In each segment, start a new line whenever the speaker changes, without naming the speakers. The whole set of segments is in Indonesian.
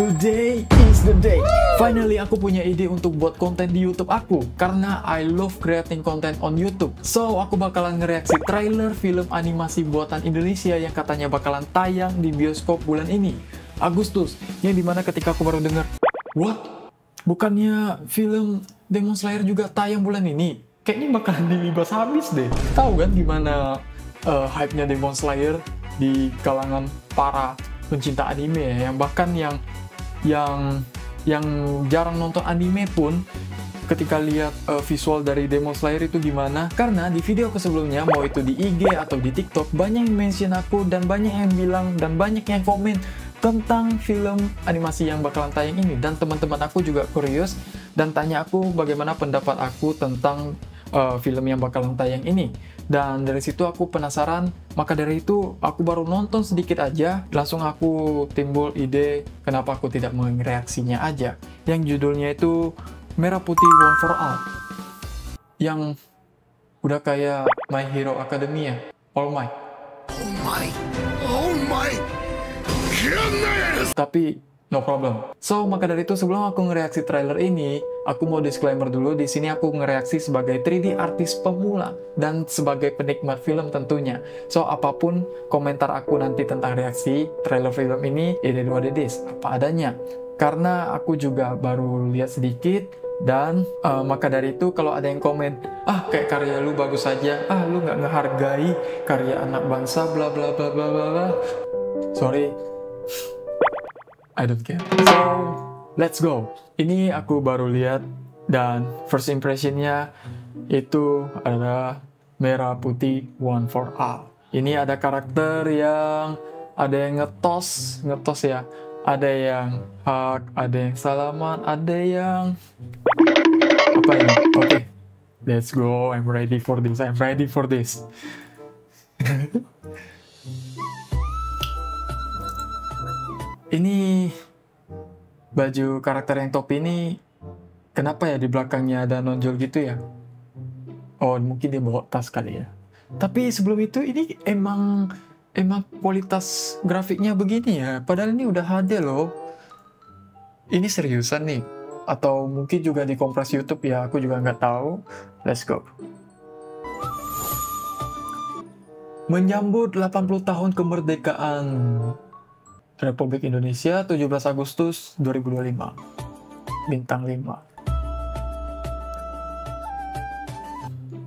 Today is the day. Finally aku punya ide untuk buat konten di YouTube aku karena I love creating content on YouTube. So aku bakalan ngereaksi trailer film animasi buatan Indonesia yang katanya bakalan tayang di bioskop bulan ini, Agustus. Yang dimana ketika aku baru denger, what? Bukannya film Demon Slayer juga tayang bulan ini? Kayaknya bakalan dilibas habis deh. Tahu kan gimana hype-nya Demon Slayer di kalangan para pencinta anime ya, yang bahkan yang jarang nonton anime pun ketika lihat visual dari Demon Slayer itu gimana. Karena di video aku sebelumnya, mau itu di IG atau di TikTok, banyak yang mention aku dan banyak yang bilang dan banyak yang komen tentang film animasi yang bakalan tayang ini. Dan teman-teman aku juga curious dan tanya aku bagaimana pendapat aku tentang film yang bakalan tayang ini. Dan dari situ aku penasaran, maka dari itu aku baru nonton sedikit aja, langsung aku timbul ide kenapa aku tidak mereaksinya aja. Yang judulnya itu Merah Putih One for All, yang udah kayak My Hero Academia, All Might. Oh my goodness! Tapi no problem. So, maka dari itu sebelum aku ngereaksi trailer ini, aku mau disclaimer dulu. Di sini aku ngereaksi sebagai 3D artis pemula dan sebagai penikmat film tentunya. So, apapun komentar aku nanti tentang reaksi trailer film ini, it is what it is, apa adanya. Karena aku juga baru lihat sedikit dan maka dari itu kalau ada yang komen, kayak karya lu bagus saja, lu nggak ngehargai karya anak bangsa, bla bla bla bla bla. Sorry. I don't care. So, let's go. Ini aku baru lihat dan first impressionnya itu adalah Merah Putih One for All. Ini ada karakter yang ada yang ngetos ya. Ada yang hug, ada yang salaman, ada yang apa ini? Oke, let's go. I'm ready for this. I'm ready for this. Ini baju karakter yang top ini kenapa ya di belakangnya ada nonjol gitu ya? Oh, mungkin dia bawa tas kali ya. Tapi sebelum itu ini emang kualitas grafiknya begini ya. Padahal ini udah HD loh. Ini seriusan nih? Atau mungkin juga dikompres YouTube ya? Aku juga nggak tahu. Let's go. Menyambut 80 tahun kemerdekaan Republik Indonesia, 17 Agustus 2025. Bintang 5.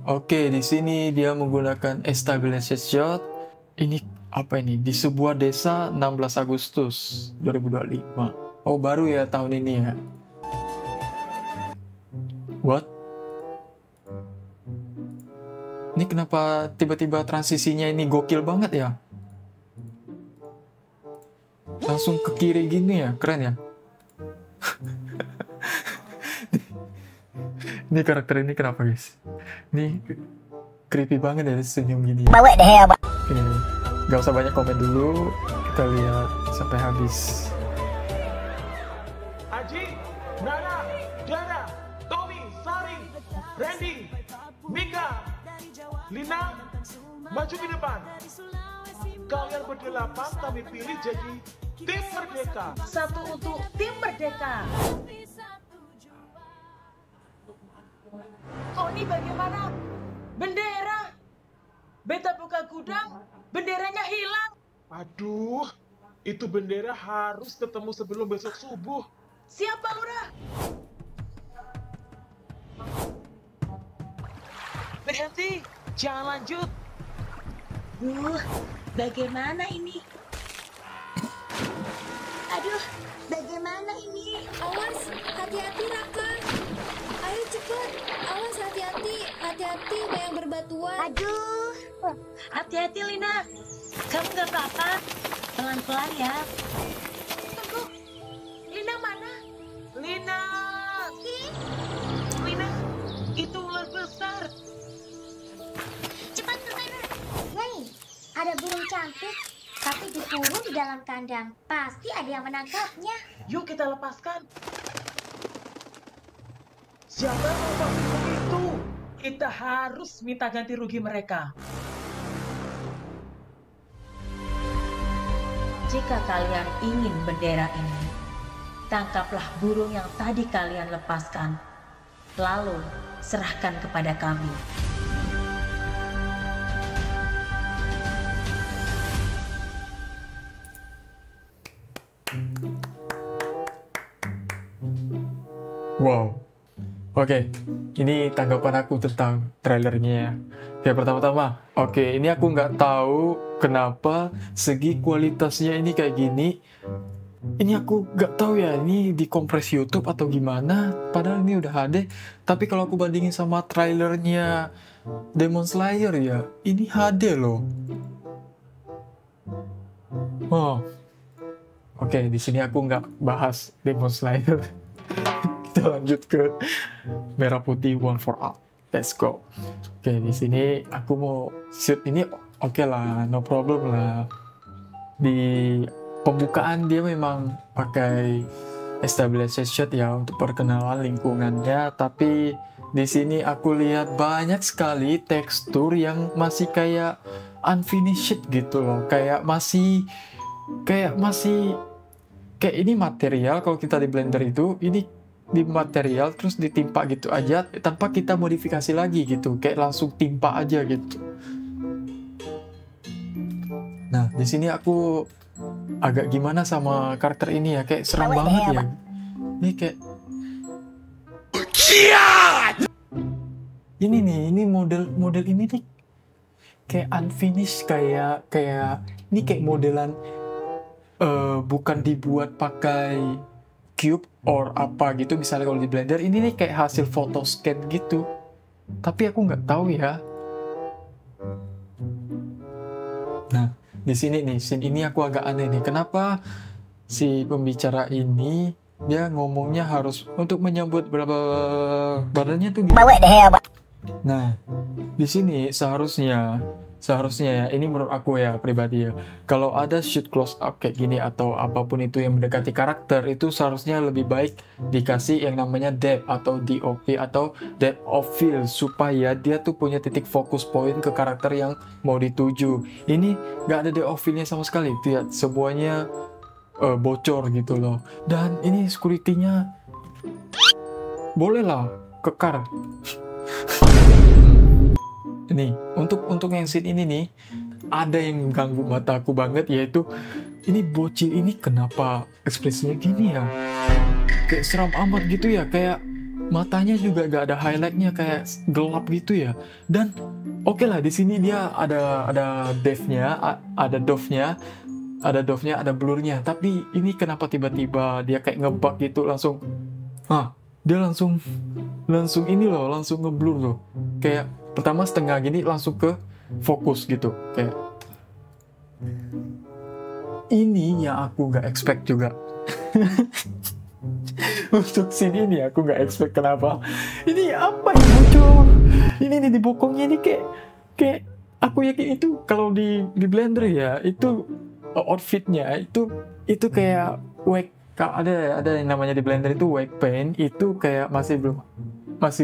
Oke, di sini dia menggunakan stabilization shot. Ini apa ini? Di sebuah desa 16 Agustus 2025. Oh, baru ya tahun ini ya. What? Ini kenapa tiba-tiba transisinya ini gokil banget ya? Langsung ke kiri gini ya, keren ya. Ini karakter ini kenapa guys? Ini creepy banget ya senyum gini. Oke, gak usah banyak komen dulu, kita lihat sampai habis.
Aji, Nana, Dara, Tommy, Sari, Randy, Mika, Lina, maju ke depan. Kalian berdelapan kami pilih jadi Tim Merdeka.
Satu untuk Tim Merdeka. Oh, ini bagaimana? Bendera. Beta buka gudang, benderanya hilang.
Aduh, itu bendera harus ketemu sebelum besok subuh.
Siapa udah?
Berhenti, jangan lanjut.
Bagaimana ini?
Aduh, bagaimana ini?
Awas, hati-hati Raka. Ayo cepet, awas hati-hati, hati-hati banyak berbatuan.
Aduh.
Hati-hati Lina. Kamu gak apa-apa? Pelan-pelan ya.
Tunggu. Lina mana?
Lina, Lina, itu ular besar.
Cepat ke sana. Hei, ada burung cantik, tapi dikurung di dalam kandang. Pasti ada yang menangkapnya.
Yuk kita lepaskan. Siapa yang mau itu?
Kita harus minta ganti rugi mereka. Jika kalian ingin bendera ini, tangkaplah burung yang tadi kalian lepaskan, lalu serahkan kepada kami.
Wow. Oke, ini tanggapan aku tentang trailernya ya. Oke, pertama-tama, ini aku nggak tahu kenapa segi kualitasnya ini kayak gini. Ini aku nggak tahu ya, ini dikompres YouTube atau gimana. Padahal ini udah HD. Tapi kalau aku bandingin sama trailernya Demon Slayer ya, ini HD loh. Oh, di sini aku nggak bahas Demon Slayer. Kita lanjut ke Merah Putih One for All. Let's go. Oke, di sini aku mau shoot ini lah, no problem lah. Di pembukaan dia memang pakai stabilizer shot ya untuk perkenalan lingkungannya, tapi di sini aku lihat banyak sekali tekstur yang masih kayak unfinished gitu loh, kayak ini material. Kalau kita di Blender itu ini di material terus ditimpa gitu aja tanpa kita modifikasi lagi gitu, kayak langsung timpa aja gitu. Nah, di sini aku agak gimana sama karakter ini ya, kayak serem banget ya. Ini kayak ini model ini nih kayak unfinished, kayak ini kayak modelan bukan dibuat pakai cube or apa gitu. Misalnya kalau di Blender ini nih kayak hasil photo scan gitu, tapi aku nggak tahu ya. Nah, di sini nih, scene ini aku agak aneh nih. Kenapa si pembicara ini dia ngomongnya harus untuk menyambut berapa badannya tuh gitu. Nah, di sini seharusnya ya, ini menurut aku ya pribadi ya, kalau ada shoot close up kayak gini atau apapun itu yang mendekati karakter, itu seharusnya lebih baik dikasih yang namanya depth atau DOP atau depth of field, supaya dia tuh punya titik fokus point ke karakter yang mau dituju. Ini nggak ada depth of fieldnya sama sekali, lihat semuanya bocor gitu loh. Dan ini security-nya bolehlah kekar. Nih, untuk yang scene ini nih, ada yang ganggu mata aku banget, yaitu ini bocil ini kenapa ekspresinya gini ya, kayak seram amat gitu ya, kayak matanya juga gak ada highlightnya, kayak gelap gitu ya. Dan oke lah, di sini dia ada depth-nya, ada dove-nya, ada blur-nya, tapi ini kenapa tiba-tiba dia kayak ngebug gitu, langsung dia langsung ini loh, langsung ngeblur loh, kayak pertama setengah gini langsung ke fokus gitu, kayak ini yang aku nggak expect juga. Untuk scene ini aku nggak expect. Kenapa ini apa yang bocor ini nih di bokongnya ini, kayak aku yakin itu kalau di Blender ya, itu outfitnya itu kayak wake, ada yang namanya di Blender itu wake paint, itu kayak masih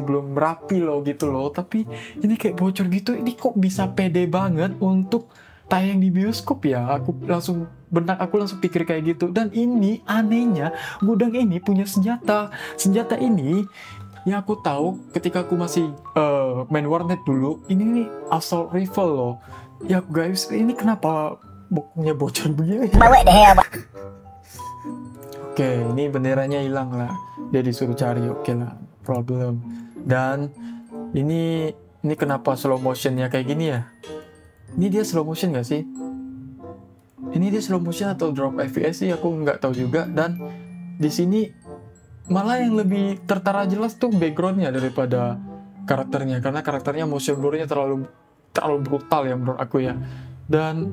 belum rapi loh gitu loh. Tapi ini kayak bocor gitu, ini kok bisa pede banget untuk tayang di bioskop ya. Benak aku langsung pikir kayak gitu. Dan ini anehnya, gudang ini punya senjata ini yang aku tahu ketika aku masih main warnet dulu, ini nih assault rifle loh ya guys. Ini kenapa bokongnya bocor begini? Oke, ini benderanya hilang lah, dia disuruh cari. Oke lah, problem. Dan ini kenapa slow motionnya kayak gini ya? Ini dia slow motion gak sih? Ini dia slow motion atau drop FPS sih, aku nggak tahu juga. Dan di sini malah yang lebih tertara jelas tuh backgroundnya daripada karakternya, karena karakternya motion blurnya terlalu brutal ya menurut aku ya. Dan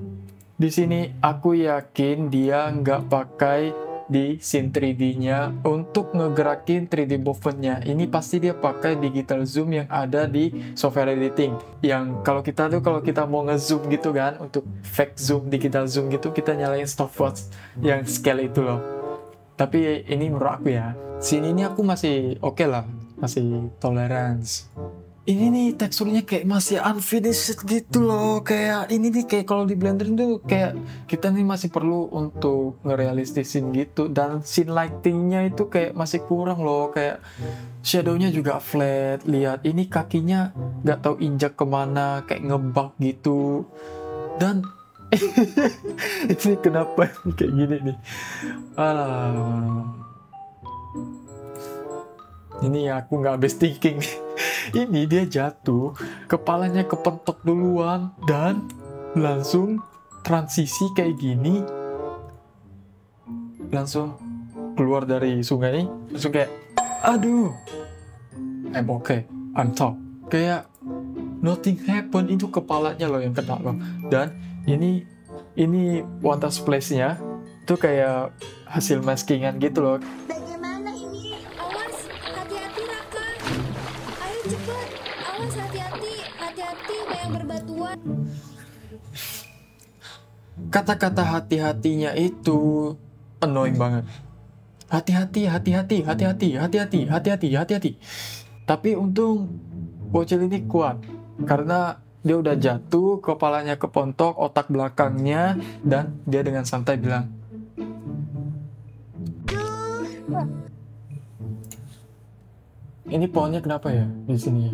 di sini aku yakin dia nggak pakai di scene 3D-nya untuk ngegerakin 3D movement-nya. Ini pasti dia pakai digital zoom yang ada di software editing. Yang kalau kita mau nge-zoom gitu kan, untuk fake zoom, digital zoom gitu, kita nyalain stopwatch yang scale itu loh. Tapi ini menurut aku ya, scene ini aku masih oke lah, masih tolerance. ini nih teksturnya kayak masih unfinished gitu loh. Kayak ini nih kayak kalau di Blender tuh kayak kita nih masih perlu untuk ngerealistisin gitu. Dan scene lightingnya itu kayak masih kurang loh. Kayak shadownya juga flat. Lihat ini kakinya nggak tahu injak kemana, kayak ngebug gitu. Dan ini kenapa kayak gini nih? Alah. Ini aku nggak habis thinking. Ini dia jatuh, kepalanya kepentok duluan, dan langsung transisi kayak gini. Langsung keluar dari sungai, langsung kayak, aduh, I'm okay, I'm top. Kayak nothing happen, itu kepalanya loh yang kena loh. Dan ini water splash-nya itu kayak hasil maskingan gitu loh.
Bagaimana ini?
Awas, hati-hati Raka. Ayo cepet, awas hati-hati, hati-hati yang berbatuan.
Kata-kata hati-hatinya itu annoying banget. Hati-hati, hati-hati, hati-hati, hati-hati, hati-hati, hati-hati. Tapi untung bocil ini kuat karena dia udah jatuh, kepalanya kepontok, otak belakangnya, dan dia dengan santai bilang, ini pohonnya kenapa ya di sini?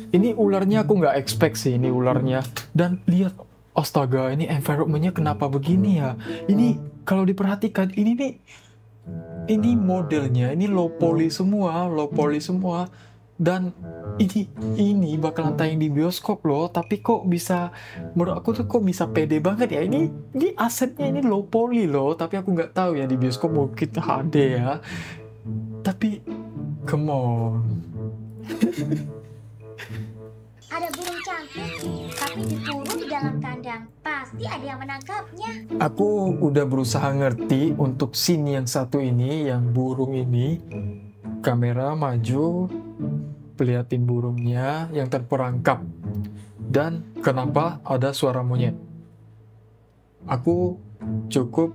Ini ularnya aku nggak expect sih, ini ularnya. Dan lihat, astaga, ini environment-nya kenapa begini ya? Ini kalau diperhatikan, ini modelnya, ini low poly semua. Dan ini bakalan tayang di bioskop loh, tapi kok bisa, menurut aku tuh kok bisa pede banget ya. Ini asetnya ini low poly loh, tapi aku nggak tahu ya di bioskop mungkin HD ya. Tapi come on.
Ada burung cantik, tapi dikurung di dalam kandang. Pasti ada yang menangkapnya.
Aku udah berusaha ngerti untuk scene yang satu ini, yang burung ini. Kamera maju, liatin burungnya yang terperangkap. Dan kenapa ada suara monyet? Aku cukup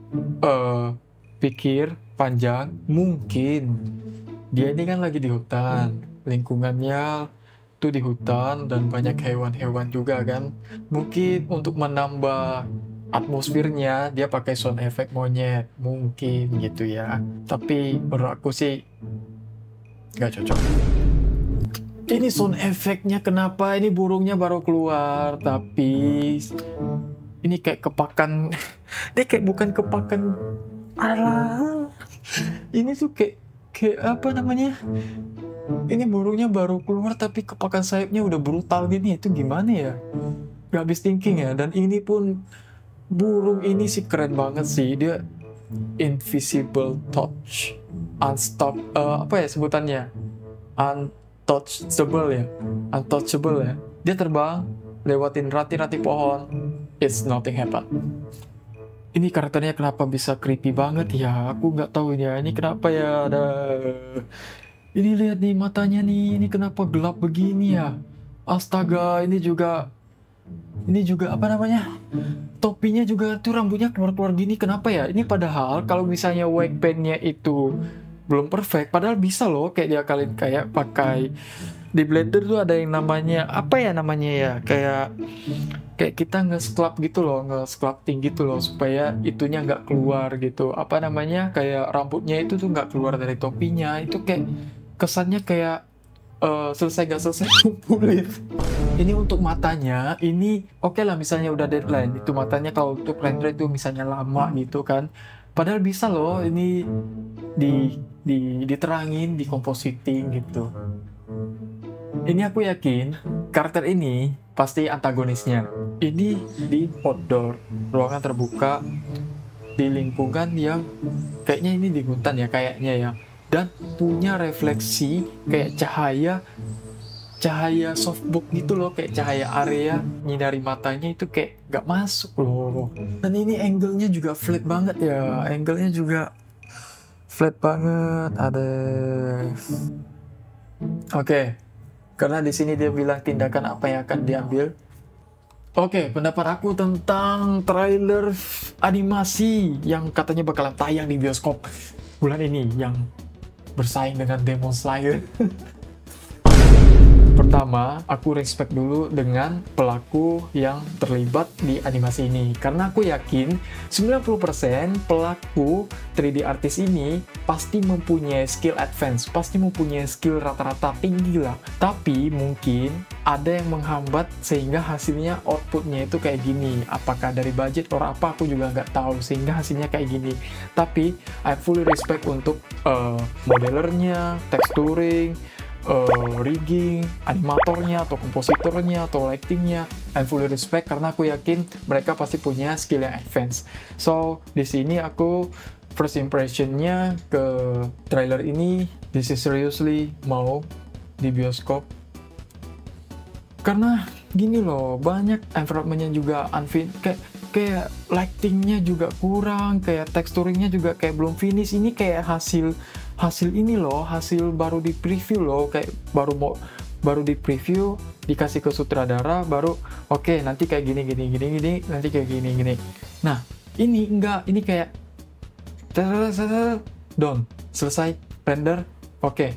pikir panjang, mungkin dia ini kan lagi di hutan, lingkungannya tuh di hutan dan banyak hewan-hewan juga kan. Mungkin untuk menambah atmosfernya dia pakai sound effect monyet, mungkin gitu ya. Tapi menurut aku sih gak cocok. Ini sound effect-nya kenapa ini burungnya baru keluar, tapi ini kayak kepakan. Dia kayak bukan kepakan. Alah, ini tuh kayak apa namanya? Ini burungnya baru keluar tapi kepakan sayapnya udah brutal gini, itu gimana ya? Gak habis thinking ya. Dan ini pun burung ini sih keren banget sih, dia invisible touch, apa ya sebutannya? Untouchable ya. Dia terbang lewatin rati-rati pohon, it's nothing happen. Ini karakternya kenapa bisa creepy banget ya? Aku nggak tahu ya. Ini kenapa ya ada. Ini lihat nih matanya nih. Ini kenapa gelap begini ya? Astaga, ini juga apa namanya? Topinya juga tuh rambutnya keluar-keluar gini. Kenapa ya? Ini padahal kalau misalnya wig band-nya itu belum perfect, padahal bisa loh kayak dia kalian kayak pakai di Blender tuh ada yang namanya apa ya namanya ya, kayak kita nge-sculpt gitu loh, nge-sculpting gitu loh supaya itunya nggak keluar gitu, apa namanya, kayak rambutnya itu tuh nggak keluar dari topinya. Itu kayak kesannya kayak selesai nggak selesai kumpulin. Ini untuk matanya, ini oke lah misalnya udah deadline itu matanya, kalau untuk render itu misalnya lama gitu kan, padahal bisa loh ini diterangin, di compositing gitu. Ini aku yakin karakter ini pasti antagonisnya. Ini di outdoor, ruangan terbuka, di lingkungan yang kayaknya ini di hutan ya kayaknya ya, dan punya refleksi kayak cahaya softbox gitu loh, kayak cahaya area nyinari matanya itu kayak gak masuk loh. Dan ini angle-nya juga flat banget ya, angle-nya juga flat banget. Ada oke. Karena di sini dia bilang tindakan apa yang akan diambil. Oke, pendapat aku tentang trailer animasi yang katanya bakalan tayang di bioskop bulan ini yang bersaing dengan Demon Slayer. Pertama, aku respect dulu dengan pelaku yang terlibat di animasi ini. Karena aku yakin 90% pelaku 3D artis ini pasti mempunyai skill advance, pasti mempunyai skill rata-rata tinggi lah. Tapi mungkin ada yang menghambat sehingga hasilnya outputnya itu kayak gini. Apakah dari budget atau apa aku juga nggak tahu sehingga hasilnya kayak gini. Tapi I fully respect untuk modelernya, texturing, rigging, animatornya, atau kompositornya, atau lightingnya. I fully respect karena aku yakin mereka pasti punya skill yang advance. So, di sini aku first impressionnya ke trailer ini, this is seriously mau di bioskop. Karena gini loh, banyak environment-nya juga kayak lightingnya juga kurang, kayak texturingnya juga kayak belum finish. Ini kayak hasil ini loh, hasil baru di preview loh, kayak baru di preview, dikasih ke sutradara, baru oke, nanti kayak gini, nanti kayak gini. Nah, ini enggak, ini kayak done, selesai, render, oke,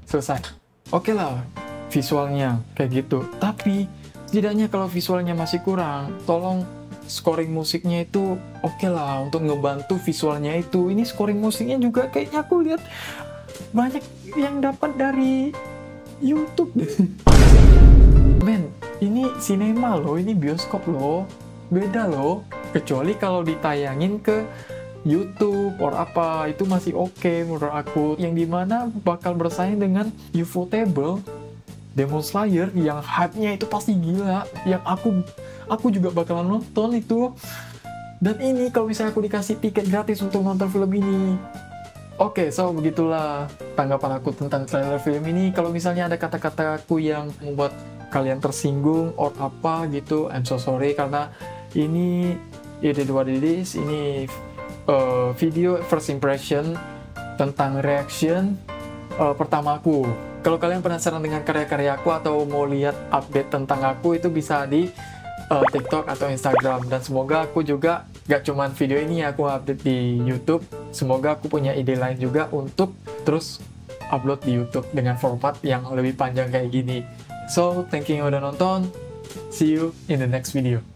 selesai. Oke lah, visualnya kayak gitu. Tapi setidaknya kalau visualnya masih kurang, tolong scoring musiknya itu oke lah untuk ngebantu visualnya itu. Ini scoring musiknya juga kayaknya aku lihat banyak yang dapat dari YouTube. Men, ini sinema loh, ini bioskop loh, beda loh. Kecuali kalau ditayangin ke YouTube or apa, itu masih oke menurut aku. Yang dimana bakal bersaing dengan Ufotable, Demon Slayer yang hype-nya itu pasti gila, yang aku juga bakalan nonton itu. Dan ini kalau misalnya aku dikasih tiket gratis untuk nonton film ini. Oke, so begitulah tanggapan aku tentang trailer film ini. Kalau misalnya ada kata-kataku yang membuat kalian tersinggung or apa gitu, I'm so sorry, karena ini it is what it is. Ini video first impression tentang reaction pertamaku. Kalau kalian penasaran dengan karya-karya aku atau mau lihat update tentang aku, itu bisa di TikTok atau Instagram. Dan semoga aku juga gak cuman video ini aku update di YouTube, semoga aku punya ide lain juga untuk terus upload di YouTube dengan format yang lebih panjang kayak gini. So, thank you yang udah nonton. See you in the next video.